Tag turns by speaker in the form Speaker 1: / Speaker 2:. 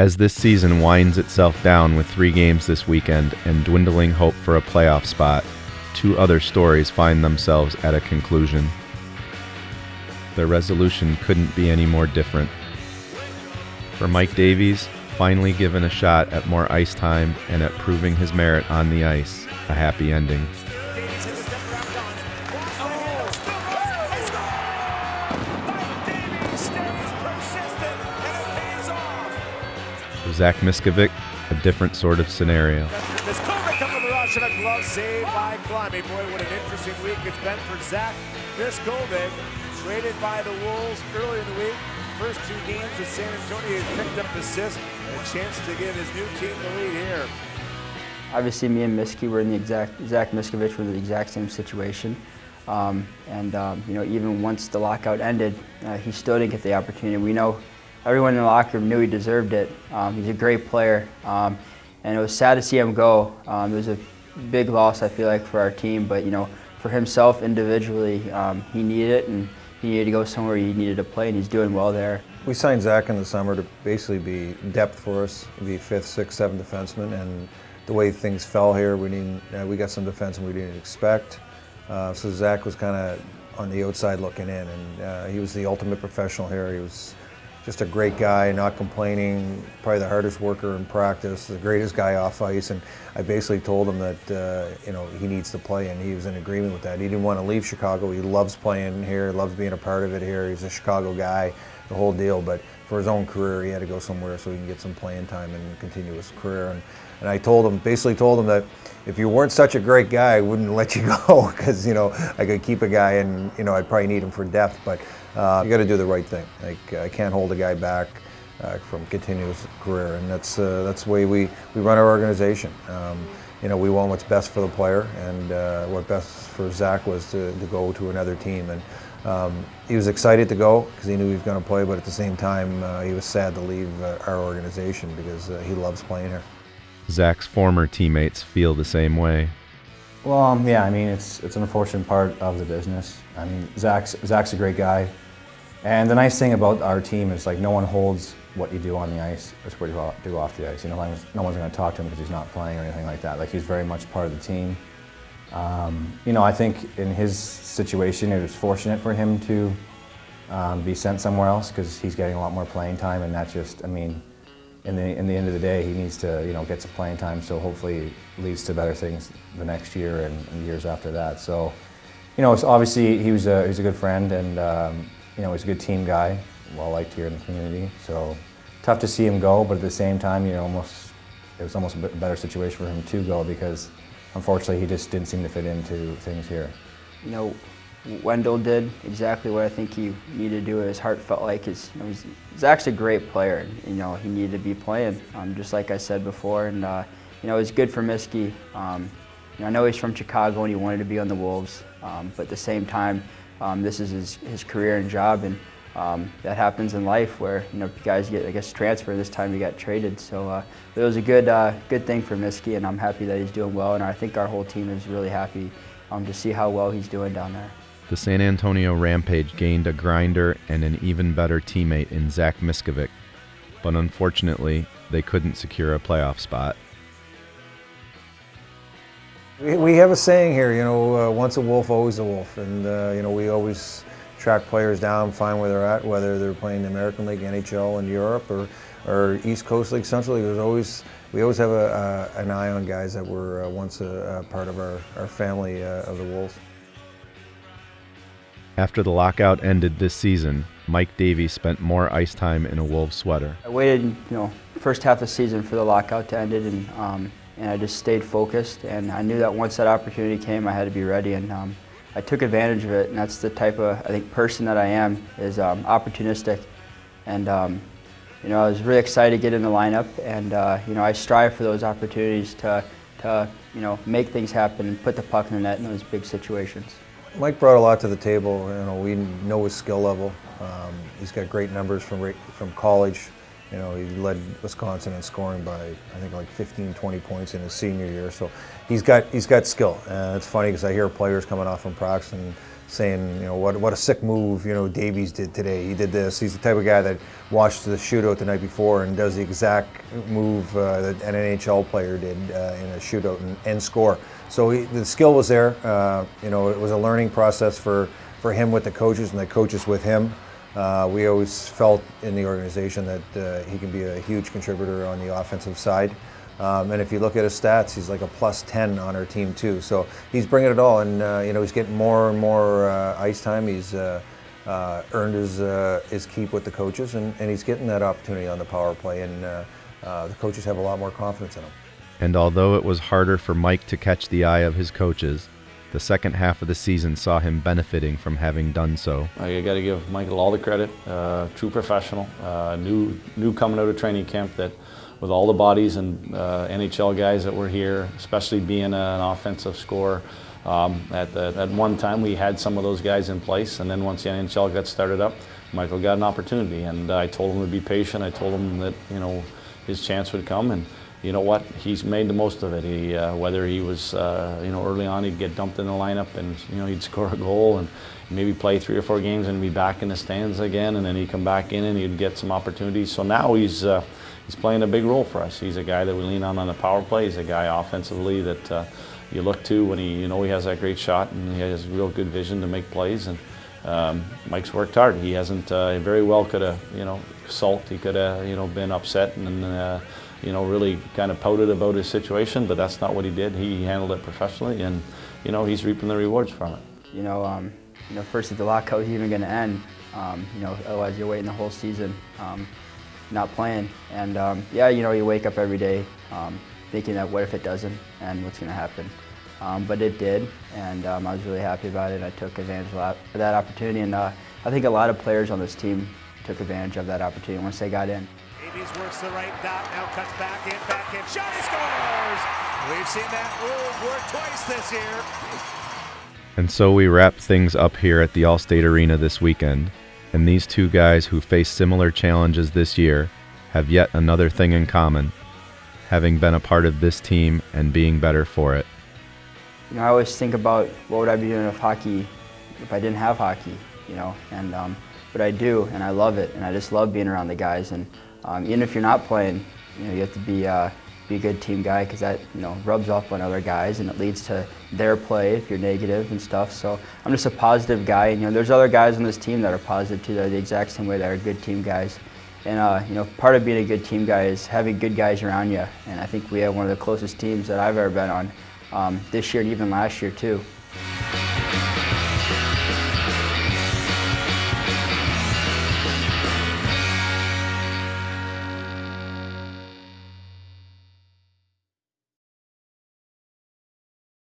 Speaker 1: As this season winds itself down with 3 games this weekend and dwindling hope for a playoff spot, 2 other stories find themselves at a conclusion. Their resolution couldn't be any more different. For Mike Davies, finally given a shot at more ice time and at proving his merit on the ice, a happy ending. For Zach Miskovic, a different sort of scenario.
Speaker 2: Miskovic under the rush and a glove save by Climby. Boy, what an interesting week it's been for Zach Miskovic. Traded by the Wolves early in the week. First 2 games with San Antonio, he's picked up assists and a chance to give his new team the lead here.
Speaker 3: Obviously, me and Miski were in the Zach Miskovic were in the exact same situation. You know, even once the lockout ended, he still didn't get the opportunity. We know everyone in the locker room knew he deserved it. He's a great player, and it was sad to see him go. It was a big loss, I feel like, for our team. But you know, for himself individually, he needed it, and he needed to go somewhere he needed to play, and he's doing well there.
Speaker 4: We signed Zach in the summer to basically be depth for us, be 5th, 6th, 7th defenseman, and the way things fell here, we got some defensemen we didn't expect. So Zach was kind of on the outside looking in, and he was the ultimate professional here. He was just a great guy, not complaining, probably the hardest worker in practice, the greatest guy off ice, and I basically told him that you know, he needs to play, and he was in agreement with that. He didn't want to leave Chicago. He loves playing here, loves being a part of it here. He's a Chicago guy, the whole deal, but for his own career, he had to go somewhere so he can get some playing time and continue his career. And I told him, basically told him that if you weren't such a great guy, I wouldn't let you go, because you know, I could keep a guy, and you know, I'd probably need him for depth, but you got to do the right thing. Like, I can't hold a guy back from continuing his career, and that's the way we run our organization. You know, we want what's best for the player, and what best for Zach was to go to another team. And he was excited to go because he knew he was going to play, but at the same time, he was sad to leave our organization because he loves playing here.
Speaker 1: Zach's former teammates feel the same way.
Speaker 5: Well, yeah, I mean, it's an unfortunate part of the business. I mean, Zach's a great guy. And the nice thing about our team is, like, no one holds what you do on the ice or what you do off the ice. You know, no one's going to talk to him because he's not playing or anything like that. Like, he's very much part of the team. You know, I think in his situation, it was fortunate for him to be sent somewhere else because he's getting a lot more playing time, and that just, I mean, in the end of the day, he needs to, you know, get some playing time, so hopefully it leads to better things the next year and years after that. So, you know, it's obviously he was a good friend, and you know, he's a good team guy, well liked here in the community. So tough to see him go, but at the same time, you know, it was almost a better situation for him to go because unfortunately he just didn't seem to fit into things here.
Speaker 3: You know, Wendell did exactly what I think he needed to do. His heart felt like you know, Zach's a great player. And, you know, he needed to be playing, just like I said before. And you know, it was good for Miski. You know, I know he's from Chicago and he wanted to be on the Wolves, but at the same time, this is his career and job, and that happens in life where, you know, guys get, I guess, transferred. This time he got traded, so it was a good thing for Miski, and I'm happy that he's doing well, and I think our whole team is really happy to see how well he's doing down there.
Speaker 1: The San Antonio Rampage gained a grinder and an even better teammate in Zach Miskovic, but unfortunately, they couldn't secure a playoff spot.
Speaker 4: We have a saying here, you know, once a wolf, always a wolf, and you know, we always track players down, find where they're at, whether they're playing the American League, NHL in Europe, or East Coast League, Central League. We always have an eye on guys that were once a part of our family of the Wolves.
Speaker 1: After the lockout ended this season, Mike Davies spent more ice time in a Wolves sweater.
Speaker 3: I waited, you know, first half of the season for the lockout to end, and I just stayed focused, and I knew that once that opportunity came, I had to be ready, and I took advantage of it, and that's the type of, I think, person that I am, is opportunistic. And you know, I was really excited to get in the lineup, and you know, I strive for those opportunities to you know, make things happen and put the puck in the net in those big situations.
Speaker 4: Mike brought a lot to the table. You know, we know his skill level. He's got great numbers from college. You know, he led Wisconsin in scoring by, I think, like 15, 20 points in his senior year. So he's got skill. It's funny because I hear players coming off from practice and saying, you know, what a sick move, you know, Davies did today. He did this. He's the type of guy that watched the shootout the night before and does the exact move that an NHL player did in a shootout and score. So the skill was there. You know, it was a learning process for him with the coaches and the coaches with him. We always felt in the organization that he can be a huge contributor on the offensive side. And if you look at his stats, he's like a +10 on our team too. So he's bringing it all, and you know, he's getting more and more ice time. He's earned his keep with the coaches, and he's getting that opportunity on the power play. And the coaches have a lot more confidence in him.
Speaker 1: And although it was harder for Mike to catch the eye of his coaches, the second half of the season saw him benefiting from having done so.
Speaker 6: I got to give Michael all the credit. True professional, new coming out of training camp, that with all the bodies and NHL guys that were here, especially being an offensive scorer. At one time we had some of those guys in place, and then once the NHL got started up, Michael got an opportunity, and I told him to be patient. I told him that, you know, his chance would come, and you know what? He's made the most of it. He, whether he was, you know, early on he'd get dumped in the lineup and, you know, he'd score a goal and maybe play 3 or 4 games and be back in the stands again, and then he'd come back in and he'd get some opportunities. So now he's playing a big role for us. He's a guy that we lean on the power play. He's a guy offensively that you look to when he has that great shot, and he has real good vision to make plays. And Mike's worked hard. He hasn't very well could have, you know, sulked. He could have, you know, been upset and you know, really kind of pouted about his situation, but that's not what he did. He handled it professionally, and you know, he's reaping the rewards from it.
Speaker 3: You know, first if the lockout is even going to end, you know, otherwise you're waiting the whole season, not playing. And yeah, you know, you wake up every day thinking that what if it doesn't, and what's going to happen. But it did, and I was really happy about it. I took advantage of that opportunity, and I think a lot of players on this team took advantage of that opportunity once they got in.
Speaker 2: Davies works the right dot, now cuts back in, shot, he scores! We've seen that move work twice this year.
Speaker 1: And so we wrap things up here at the Allstate Arena this weekend, and these two guys who face similar challenges this year have yet another thing in common, having been a part of this team and being better for it.
Speaker 3: You know, I always think about what would I be doing if I didn't have hockey, you know, and but I do, and I love it, and I just love being around the guys. And even if you're not playing, you know, you have to be a good team guy, because that, you know, rubs off on other guys, and it leads to their play if you're negative and stuff. So I'm just a positive guy, and you know, there's other guys on this team that are positive too. They're the exact same way. They're good team guys, and you know, part of being a good team guy is having good guys around you. And I think we have one of the closest teams that I've ever been on this year and even last year too.